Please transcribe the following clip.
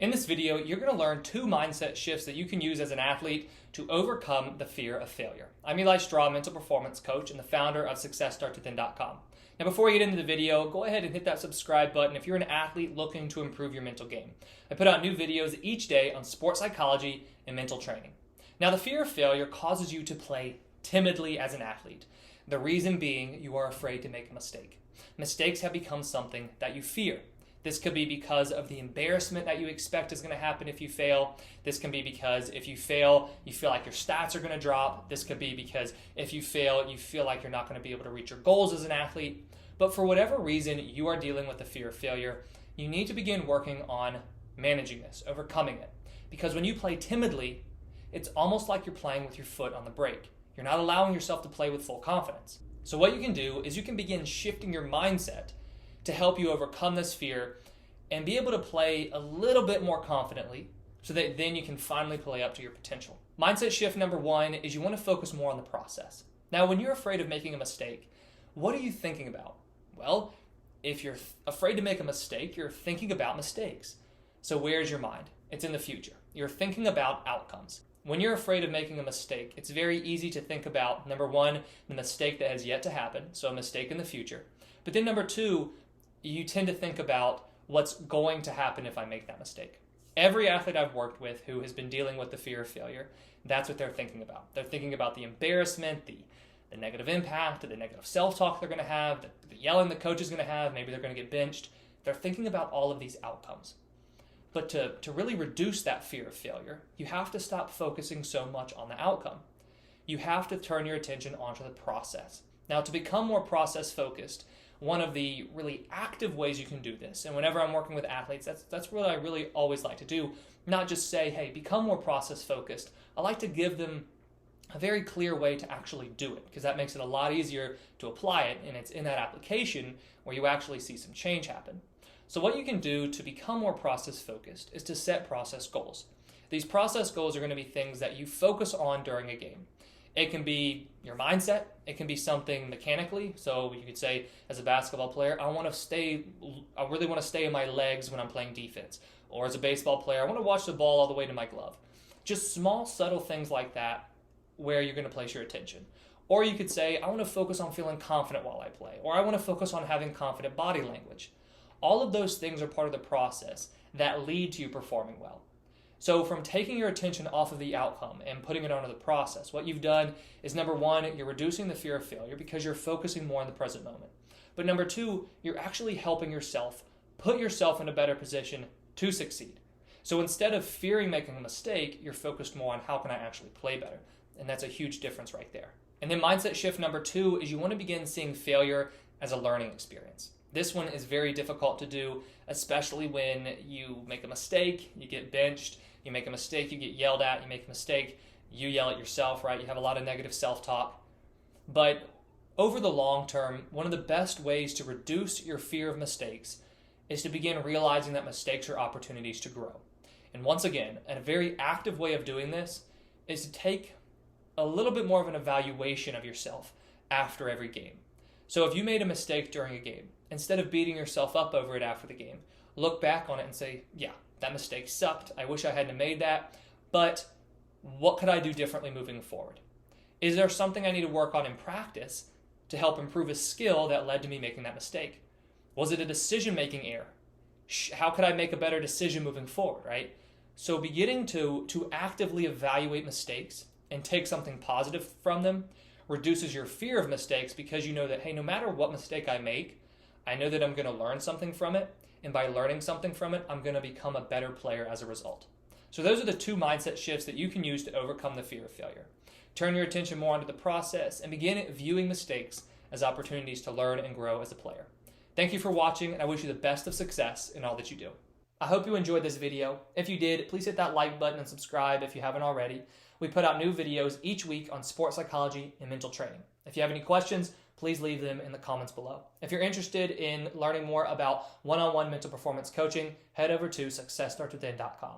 In this video, you're going to learn 2 mindset shifts that you can use as an athlete to overcome the fear of failure. I'm Eli Straw, mental performance coach and the founder of SuccessStartsWithin.com. Now, before we get into the video, go ahead and hit that subscribe button if you're an athlete looking to improve your mental game. I put out new videos each day on sports psychology and mental training. Now, the fear of failure causes you to play timidly as an athlete. The reason being you are afraid to make a mistake. Mistakes have become something that you fear. This could be because of the embarrassment that you expect is going to happen if you fail. This can be because if you fail, you feel like your stats are going to drop. This could be because if you fail, you feel like you're not going to be able to reach your goals as an athlete. But for whatever reason you are dealing with the fear of failure, you need to begin working on managing this, overcoming it. Because when you play timidly, it's almost like you're playing with your foot on the brake. You're not allowing yourself to play with full confidence. So what you can do is you can begin shifting your mindset to help you overcome this fear and be able to play a little bit more confidently so that then you can finally play up to your potential. Mindset shift number 1 is you want to focus more on the process. Now, when you're afraid of making a mistake, what are you thinking about? Well, if you're afraid to make a mistake, you're thinking about mistakes. So where's your mind? It's in the future. You're thinking about outcomes. When you're afraid of making a mistake, it's very easy to think about, number 1, the mistake that has yet to happen, so a mistake in the future. But then number 2, you tend to think about what's going to happen if I make that mistake. Every athlete I've worked with who has been dealing with the fear of failure, that's what they're thinking about. They're thinking about the embarrassment, the negative impact, the negative self-talk they're going to have, the yelling the coach is going to have, maybe they're going to get benched. They're thinking about all of these outcomes. But to really reduce that fear of failure, you have to stop focusing so much on the outcome. You have to turn your attention onto the process. Now, to become more process-focused, one of the really active ways you can do this, and whenever I'm working with athletes, that's what I really always like to do, not just say, hey, become more process-focused. I like to give them a very clear way to actually do it, because that makes it a lot easier to apply it, and it's in that application where you actually see some change happen. So what you can do to become more process-focused is to set process goals. These process goals are going to be things that you focus on during a game. It can be your mindset. It can be something mechanically. So you could say, as a basketball player, I really want to stay in my legs when I'm playing defense. Or as a baseball player, I want to watch the ball all the way to my glove. Just small, subtle things like that where you're going to place your attention. Or you could say, I want to focus on feeling confident while I play. Or I want to focus on having confident body language. All of those things are part of the process that lead to you performing well. So from taking your attention off of the outcome and putting it onto the process, what you've done is, number 1, you're reducing the fear of failure because you're focusing more on the present moment. But number 2, you're actually helping yourself put yourself in a better position to succeed. So instead of fearing making a mistake, you're focused more on how can I actually play better. And that's a huge difference right there. And then mindset shift number 2 is you want to begin seeing failure as a learning experience. This one is very difficult to do, especially when you make a mistake, you get benched, you make a mistake, you get yelled at, you make a mistake, you yell at yourself, right? You have a lot of negative self-talk. But over the long term, one of the best ways to reduce your fear of mistakes is to begin realizing that mistakes are opportunities to grow. And once again, a very active way of doing this is to take a little bit more of an evaluation of yourself after every game. So if you made a mistake during a game, instead of beating yourself up over it after the game, look back on it and say, yeah, that mistake sucked. I wish I hadn't made that, but what could I do differently moving forward? Is there something I need to work on in practice to help improve a skill that led to me making that mistake? Was it a decision-making error? How could I make a better decision moving forward, right? So beginning to actively evaluate mistakes and take something positive from them reduces your fear of mistakes because you know that, hey, no matter what mistake I make, I know that I'm going to learn something from it. And by learning something from it, I'm going to become a better player as a result. So those are the 2 mindset shifts that you can use to overcome the fear of failure. Turn your attention more onto the process and begin viewing mistakes as opportunities to learn and grow as a player. Thank you for watching, and I wish you the best of success in all that you do. I hope you enjoyed this video. If you did, please hit that like button and subscribe if you haven't already. We put out new videos each week on sports psychology and mental training. If you have any questions, please leave them in the comments below. If you're interested in learning more about one-on-one mental performance coaching, head over to SuccessStartsWithin.com.